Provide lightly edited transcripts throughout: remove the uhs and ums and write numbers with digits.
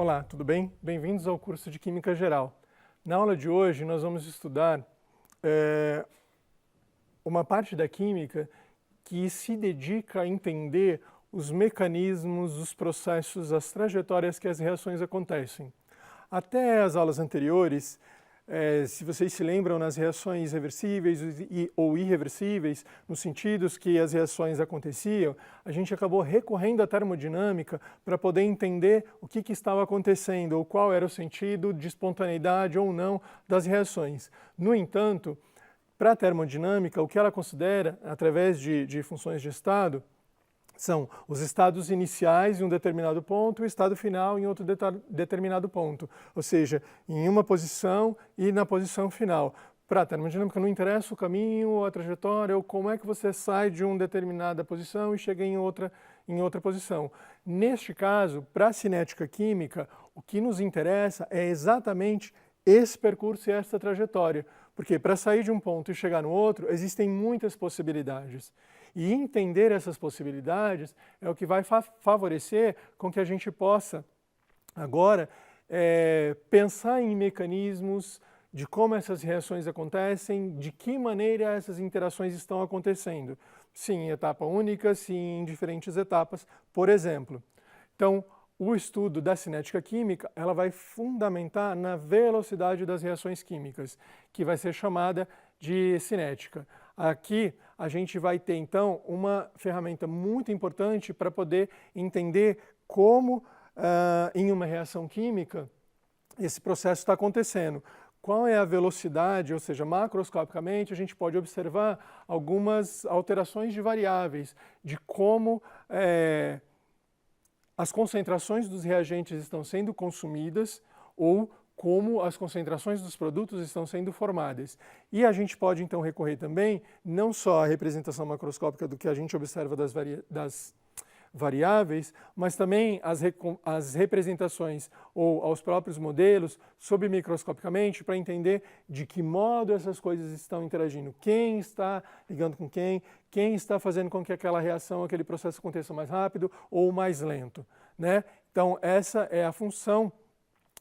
Olá, tudo bem? Bem-vindos ao curso de Química Geral. Na aula de hoje nós vamos estudar uma parte da química que se dedica a entender os mecanismos, os processos, as trajetórias que as reações acontecem. Até as aulas anteriores, se vocês se lembram, nas reações reversíveis ou irreversíveis, nos sentidos que as reações aconteciam, a gente acabou recorrendo à termodinâmica para poder entender o que estava acontecendo ou qual era o sentido de espontaneidade ou não das reações. No entanto, para a termodinâmica, o que ela considera, através de funções de estado, são os estados iniciais em um determinado ponto e o estado final em outro determinado ponto. Ou seja, em uma posição e na posição final. Para a termodinâmica não interessa o caminho, a trajetória ou como é que você sai de uma determinada posição e chega em outra posição. Neste caso, para a cinética química, o que nos interessa é exatamente esse percurso e essa trajetória. Porque para sair de um ponto e chegar no outro, existem muitas possibilidades. E entender essas possibilidades é o que vai favorecer com que a gente possa, agora, pensar em mecanismos de como essas reações acontecem, de que maneira essas interações estão acontecendo. Se em etapa única, se em diferentes etapas, por exemplo. Então, o estudo da cinética química, ela vai fundamentar na velocidade das reações químicas, que vai ser chamada de cinética. Aqui a gente vai ter então uma ferramenta muito importante para poder entender como em uma reação química esse processo está acontecendo. Qual é a velocidade, ou seja, macroscopicamente a gente pode observar algumas alterações de variáveis, de como as concentrações dos reagentes estão sendo consumidas ou como as concentrações dos produtos estão sendo formadas. E a gente pode então recorrer também não só à representação macroscópica do que a gente observa das variáveis, mas também as representações ou aos próprios modelos submicroscopicamente para entender de que modo essas coisas estão interagindo, quem está ligando com quem está fazendo com que aquela reação, aquele processo aconteça mais rápido ou mais lento, né? Então essa é a função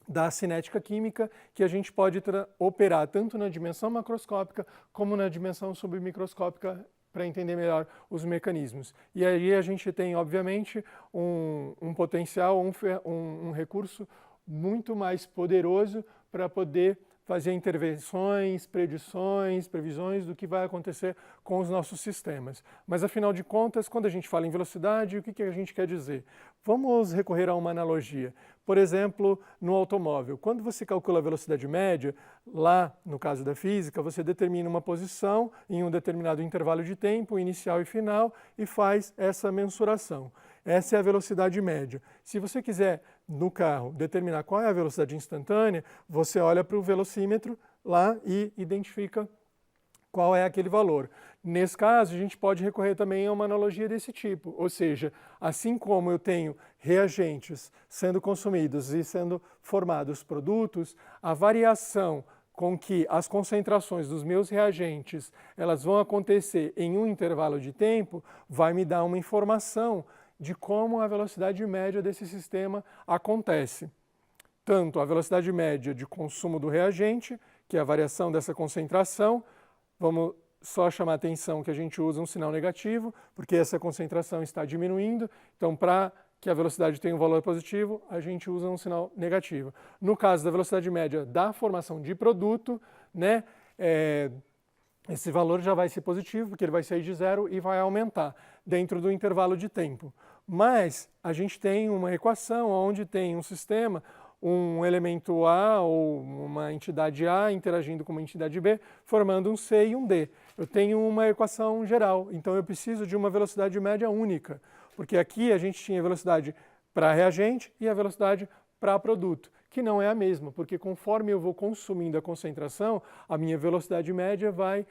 da cinética química, que a gente pode operar tanto na dimensão macroscópica como na dimensão submicroscópica para entender melhor os mecanismos. E aí a gente tem, obviamente, um potencial, um recurso muito mais poderoso para poder fazer intervenções, predições, previsões do que vai acontecer com os nossos sistemas. Mas, afinal de contas, quando a gente fala em velocidade, o que a gente quer dizer? Vamos recorrer a uma analogia. Por exemplo, no automóvel, quando você calcula a velocidade média, lá no caso da física, você determina uma posição em um determinado intervalo de tempo, inicial e final, e faz essa mensuração. Essa é a velocidade média. Se você quiser, no carro, determinar qual é a velocidade instantânea, você olha para o velocímetro lá e identifica qual é aquele valor. Nesse caso, a gente pode recorrer também a uma analogia desse tipo, ou seja, assim como eu tenho reagentes sendo consumidos e sendo formados produtos, a variação com que as concentrações dos meus reagentes elas vão acontecer em um intervalo de tempo vai me dar uma informação de como a velocidade média desse sistema acontece. Tanto a velocidade média de consumo do reagente, que é a variação dessa concentração, vamos só chamar a atenção que a gente usa um sinal negativo, porque essa concentração está diminuindo, então para que a velocidade tenha um valor positivo, a gente usa um sinal negativo. No caso da velocidade média da formação de produto, né, esse valor já vai ser positivo, porque ele vai sair de zero e vai aumentar dentro do intervalo de tempo. Mas a gente tem uma equação onde tem um sistema, um elemento A ou uma entidade A interagindo com uma entidade B, formando um C e um D. Eu tenho uma equação geral, então eu preciso de uma velocidade média única, porque aqui a gente tinha velocidade para reagente e a velocidade para produto, que não é a mesma, porque conforme eu vou consumindo a concentração, a minha velocidade média vai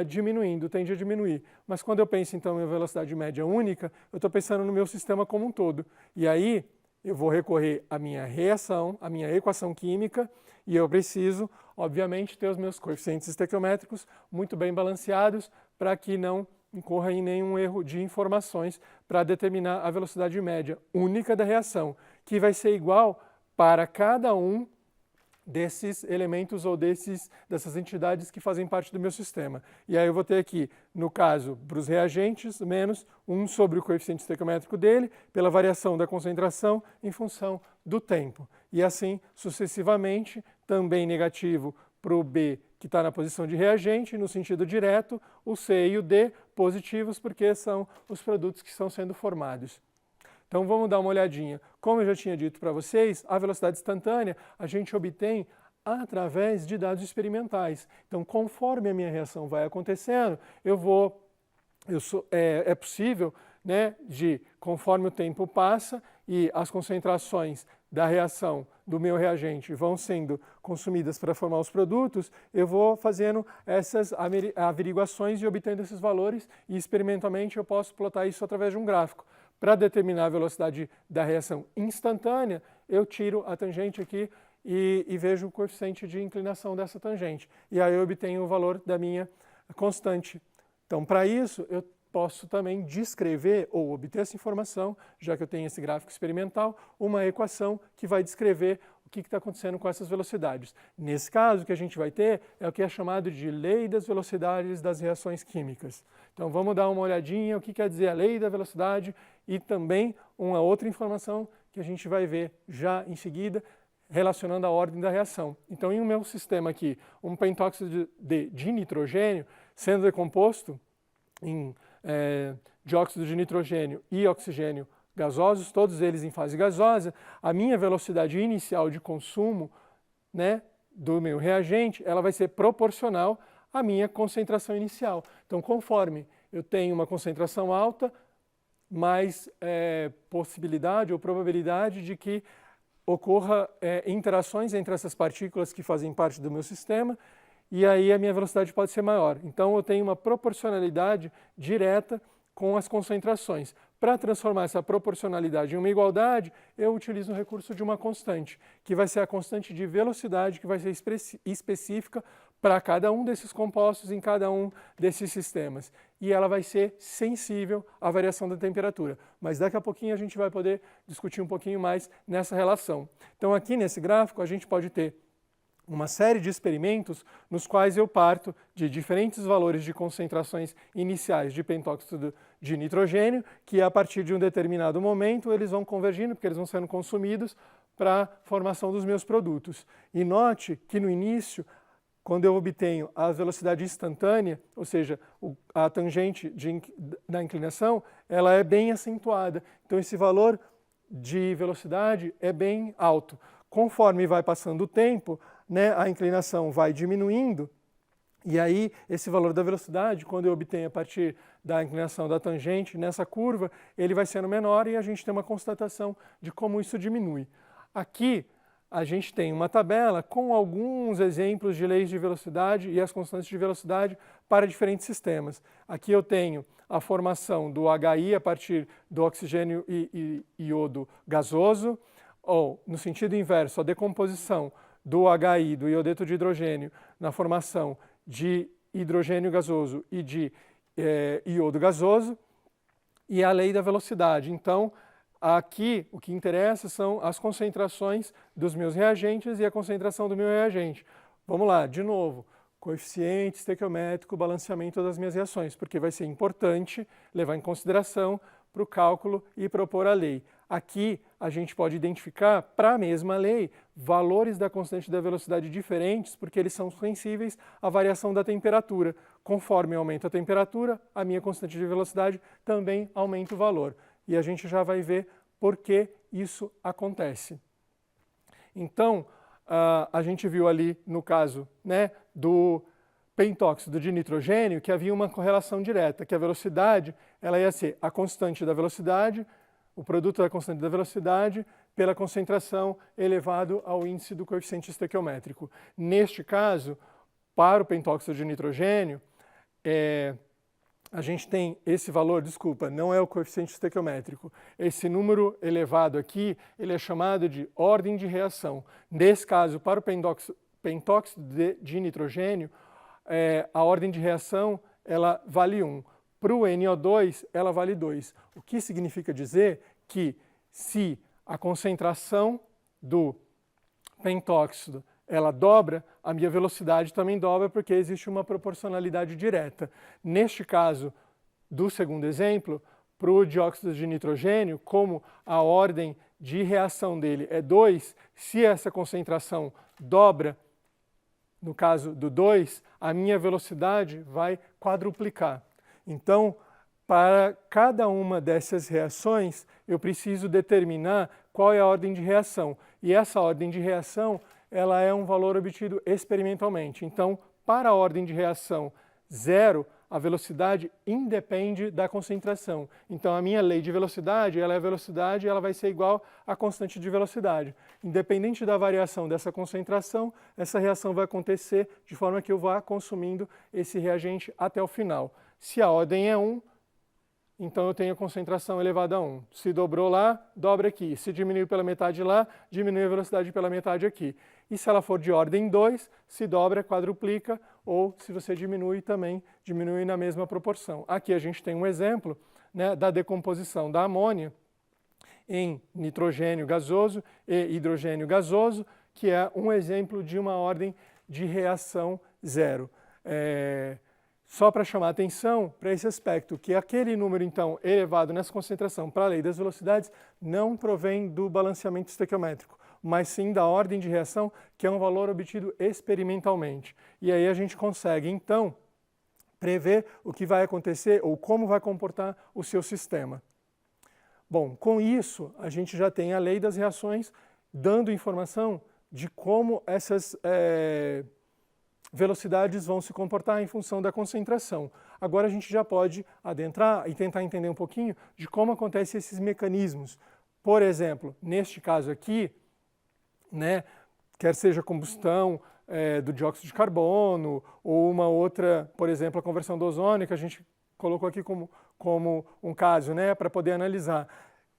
diminuindo, tende a diminuir. Mas quando eu penso então em velocidade média única, eu estou pensando no meu sistema como um todo. E aí eu vou recorrer à minha reação, à minha equação química, e eu preciso, obviamente, ter os meus coeficientes estequiométricos muito bem balanceados para que não incorra em nenhum erro de informações para determinar a velocidade média única da reação, que vai ser igual para cada um desses elementos ou dessas entidades que fazem parte do meu sistema. E aí eu vou ter aqui, no caso, para os reagentes, menos 1 sobre o coeficiente estequiométrico dele, pela variação da concentração em função do tempo. E assim, sucessivamente, também negativo para o B, que está na posição de reagente, no sentido direto, o C e o D positivos, porque são os produtos que estão sendo formados. Então vamos dar uma olhadinha. Como eu já tinha dito para vocês, a velocidade instantânea a gente obtém através de dados experimentais. Então, conforme a minha reação vai acontecendo, é possível, né, conforme o tempo passa e as concentrações da reação do meu reagente vão sendo consumidas para formar os produtos, eu vou fazendo essas averiguações e obtendo esses valores, e experimentalmente eu posso plotar isso através de um gráfico. Para determinar a velocidade da reação instantânea, eu tiro a tangente aqui e vejo o coeficiente de inclinação dessa tangente. E aí eu obtenho o valor da minha constante. Então, para isso, eu posso também descrever ou obter essa informação, já que eu tenho esse gráfico experimental, uma equação que vai descrever o que está acontecendo com essas velocidades. Nesse caso, o que a gente vai ter é o que é chamado de lei das velocidades das reações químicas. Então vamos dar uma olhadinha o que quer dizer a lei da velocidade e também uma outra informação que a gente vai ver já em seguida, relacionando a ordem da reação. Então, em um meu sistema aqui, um pentóxido de dinitrogênio sendo decomposto em dióxido de nitrogênio e oxigênio gasosos, todos eles em fase gasosa, a minha velocidade inicial de consumo, né, do meu reagente, ela vai ser proporcional à minha concentração inicial. Então, conforme eu tenho uma concentração alta, mais possibilidade ou probabilidade de que ocorra interações entre essas partículas que fazem parte do meu sistema, e aí a minha velocidade pode ser maior. Então, eu tenho uma proporcionalidade direta com as concentrações. Para transformar essa proporcionalidade em uma igualdade, eu utilizo o recurso de uma constante, que vai ser a constante de velocidade, que vai ser específica para cada um desses compostos em cada um desses sistemas. E ela vai ser sensível à variação da temperatura. Mas daqui a pouquinho a gente vai poder discutir um pouquinho mais nessa relação. Então, aqui nesse gráfico, a gente pode ter uma série de experimentos nos quais eu parto de diferentes valores de concentrações iniciais de pentóxido de nitrogênio, que a partir de um determinado momento eles vão convergindo, porque eles vão sendo consumidos para a formação dos meus produtos. E note que no início, quando eu obtenho a velocidade instantânea, ou seja, a tangente da inclinação, ela é bem acentuada. Então esse valor de velocidade é bem alto. Conforme vai passando o tempo, né, a inclinação vai diminuindo, e aí esse valor da velocidade, quando eu obtenho a partir da inclinação da tangente nessa curva, ele vai sendo menor e a gente tem uma constatação de como isso diminui. Aqui a gente tem uma tabela com alguns exemplos de leis de velocidade e as constantes de velocidade para diferentes sistemas. Aqui eu tenho a formação do HI a partir do oxigênio e iodo gasoso, ou, no sentido inverso, a decomposição do HI, do iodeto de hidrogênio, na formação de hidrogênio gasoso e de iodo gasoso, e a lei da velocidade. Então, aqui o que interessa são as concentrações dos meus reagentes e a concentração do meu reagente. Vamos lá, de novo, coeficiente estequiométrico, balanceamento das minhas reações, porque vai ser importante levar em consideração para o cálculo e propor a lei. Aqui a gente pode identificar, para a mesma lei, valores da constante da velocidade diferentes, porque eles são sensíveis à variação da temperatura. Conforme aumenta a temperatura, a minha constante de velocidade também aumenta o valor. E a gente já vai ver por que isso acontece. Então, a gente viu ali no caso, né, do pentóxido de nitrogênio que havia uma correlação direta, que a velocidade ela ia ser a constante da velocidade, o produto da constante da velocidade pela concentração elevado ao índice do coeficiente estequiométrico. Neste caso, para o pentóxido de nitrogênio, a gente tem esse valor, desculpa, não é o coeficiente estequiométrico. Esse número elevado aqui, ele é chamado de ordem de reação. Nesse caso, para o pentóxido de nitrogênio, a ordem de reação ela vale 1. Para o NO2, ela vale 2. O que significa dizer que se a concentração do pentóxido ela dobra, a minha velocidade também dobra, porque existe uma proporcionalidade direta. Neste caso do segundo exemplo, para o dióxido de nitrogênio, como a ordem de reação dele é 2, se essa concentração dobra, no caso do 2, a minha velocidade vai quadruplicar. Então, para cada uma dessas reações, eu preciso determinar qual é a ordem de reação. E essa ordem de reação, ela é um valor obtido experimentalmente. Então, para a ordem de reação 0, a velocidade independe da concentração. Então, a minha lei de velocidade, ela é velocidade, ela vai ser igual à constante de velocidade. Independente da variação dessa concentração, essa reação vai acontecer de forma que eu vá consumindo esse reagente até o final. Se a ordem é 1, então eu tenho a concentração elevada a 1. Se dobrou lá, dobra aqui. Se diminuiu pela metade lá, diminui a velocidade pela metade aqui. E se ela for de ordem 2, se dobra, quadruplica, ou se você diminui, também diminui na mesma proporção. Aqui a gente tem um exemplo, né, da decomposição da amônia em nitrogênio gasoso e hidrogênio gasoso, que é um exemplo de uma ordem de reação 0. Só para chamar a atenção para esse aspecto, que aquele número, então, elevado nessa concentração para a lei das velocidades, não provém do balanceamento estequiométrico, mas sim da ordem de reação, que é um valor obtido experimentalmente. E aí a gente consegue, então, prever o que vai acontecer ou como vai comportar o seu sistema. Bom, com isso, a gente já tem a lei das reações dando informação de como essas velocidades vão se comportar em função da concentração. Agora a gente já pode adentrar e tentar entender um pouquinho de como acontecem esses mecanismos. Por exemplo, neste caso aqui, né, quer seja combustão do dióxido de carbono ou uma outra, por exemplo, a conversão do ozônio, que a gente colocou aqui como um caso, né, para poder analisar.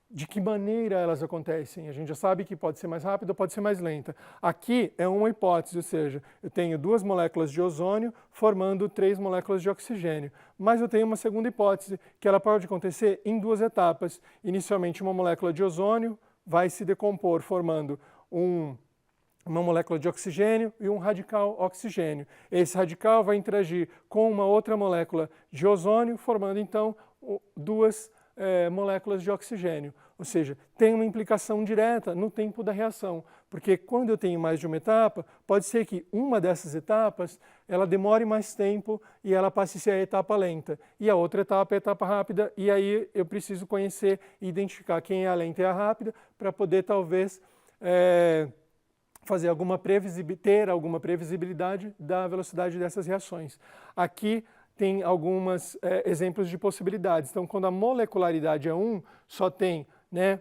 De que maneira elas acontecem? A gente já sabe que pode ser mais rápida ou pode ser mais lenta. Aqui é uma hipótese, ou seja, eu tenho 2 moléculas de ozônio formando 3 moléculas de oxigênio. Mas eu tenho uma segunda hipótese, que ela pode acontecer em 2 etapas. Inicialmente, uma molécula de ozônio vai se decompor formando uma molécula de oxigênio e um radical oxigênio. Esse radical vai interagir com uma outra molécula de ozônio, formando então 2 moléculas de oxigênio. Ou seja, tem uma implicação direta no tempo da reação, porque quando eu tenho mais de uma etapa, pode ser que uma dessas etapas ela demore mais tempo e ela passe a ser a etapa lenta, e a outra etapa é a etapa rápida, e aí eu preciso conhecer e identificar quem é a lenta e a rápida para poder talvez fazer ter alguma previsibilidade da velocidade dessas reações. Aqui tem alguns exemplos de possibilidades. Então, quando a molecularidade é 1, só tem, né,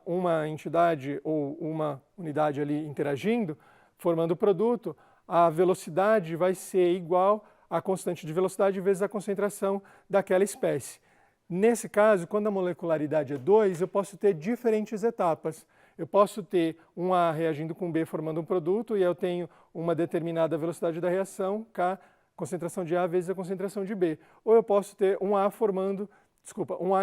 uma entidade ou uma unidade ali interagindo, formando o produto, a velocidade vai ser igual à constante de velocidade vezes a concentração daquela espécie. Nesse caso, quando a molecularidade é 2, eu posso ter diferentes etapas. Eu posso ter um A reagindo com B formando um produto e eu tenho uma determinada velocidade da reação, K, concentração de A vezes a concentração de B. Ou eu posso ter um A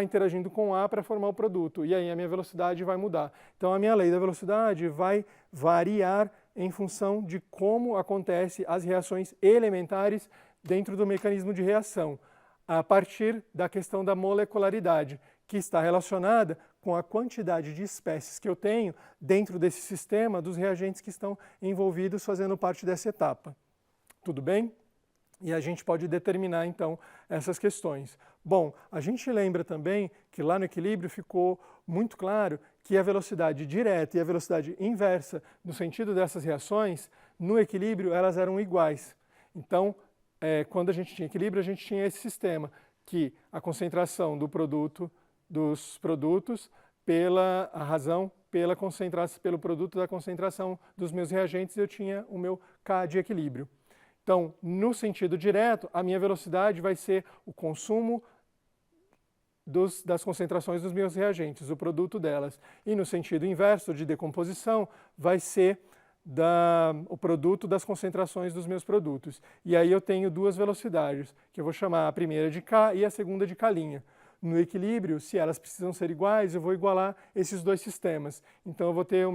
interagindo com A para formar o produto, e aí a minha velocidade vai mudar. Então a minha lei da velocidade vai variar em função de como acontecem as reações elementares dentro do mecanismo de reação, a partir da questão da molecularidade, que está relacionada com a quantidade de espécies que eu tenho dentro desse sistema dos reagentes que estão envolvidos fazendo parte dessa etapa. Tudo bem? E a gente pode determinar, então, essas questões. Bom, a gente lembra também que lá no equilíbrio ficou muito claro que a velocidade direta e a velocidade inversa, no sentido dessas reações, no equilíbrio elas eram iguais. Então, quando a gente tinha equilíbrio, a gente tinha esse sistema, que a concentração dos produtos pelo produto da concentração dos meus reagentes, eu tinha o meu K de equilíbrio. Então, no sentido direto, a minha velocidade vai ser o consumo das concentrações dos meus reagentes, o produto delas. E no sentido inverso, de decomposição, vai ser o produto das concentrações dos meus produtos. E aí eu tenho 2 velocidades, que eu vou chamar a primeira de K e a segunda de K'. No equilíbrio, se elas precisam ser iguais, eu vou igualar esses 2 sistemas. Então eu vou ter o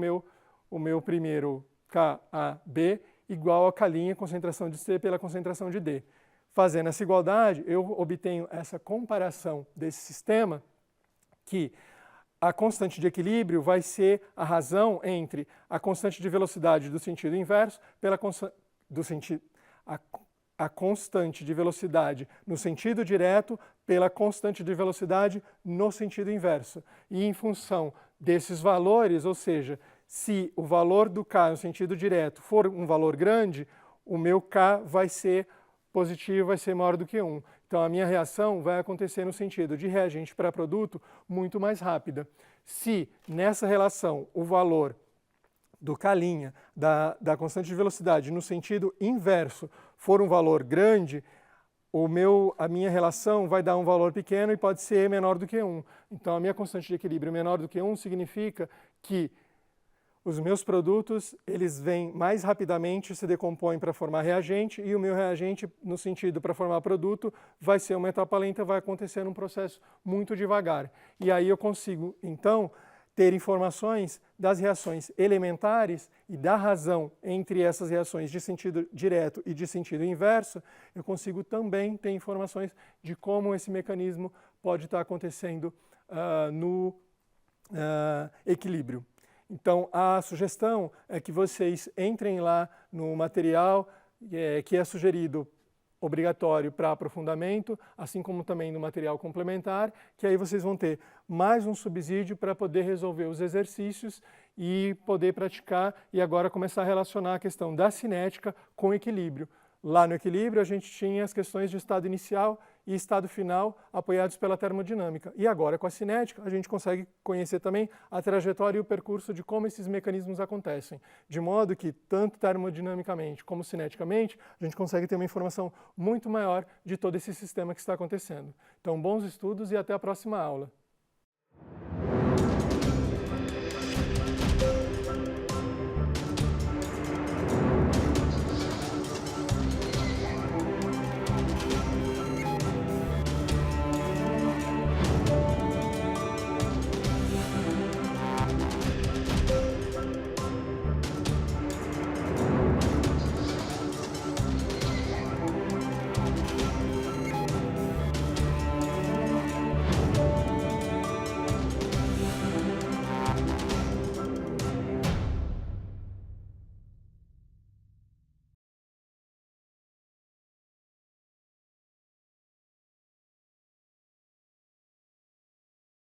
meu primeiro KAB igual a K' concentração de C pela concentração de D. Fazendo essa igualdade, eu obtenho essa comparação desse sistema, que a constante de equilíbrio vai ser a razão entre a constante de velocidade do sentido inverso pela a constante de velocidade no sentido direto pela constante de velocidade no sentido inverso. E em função desses valores, ou seja, se o valor do K no sentido direto for um valor grande, o meu K vai ser positivo, vai ser maior do que 1. Então, a minha reação vai acontecer no sentido de reagente para produto muito mais rápida. Se nessa relação o valor do K' da constante de velocidade no sentido inverso for um valor grande, a minha relação vai dar um valor pequeno e pode ser menor do que 1. Então, a minha constante de equilíbrio menor do que 1 significa que os meus produtos, eles vêm mais rapidamente, se decompõem para formar reagente, e o meu reagente, no sentido para formar produto, vai ser uma etapa lenta, vai acontecer num processo muito devagar. E aí eu consigo, então, ter informações das reações elementares e da razão entre essas reações de sentido direto e de sentido inverso, eu consigo também ter informações de como esse mecanismo pode estar acontecendo no equilíbrio. Então, a sugestão é que vocês entrem lá no material que é sugerido obrigatório para aprofundamento, assim como também no material complementar, que aí vocês vão ter mais um subsídio para poder resolver os exercícios e poder praticar e agora começar a relacionar a questão da cinética com equilíbrio. Lá no equilíbrio a gente tinha as questões de estado inicial e estado final apoiados pela termodinâmica. E agora com a cinética a gente consegue conhecer também a trajetória e o percurso de como esses mecanismos acontecem. De modo que tanto termodinamicamente como cineticamente a gente consegue ter uma informação muito maior de todo esse sistema que está acontecendo. Então bons estudos e até a próxima aula.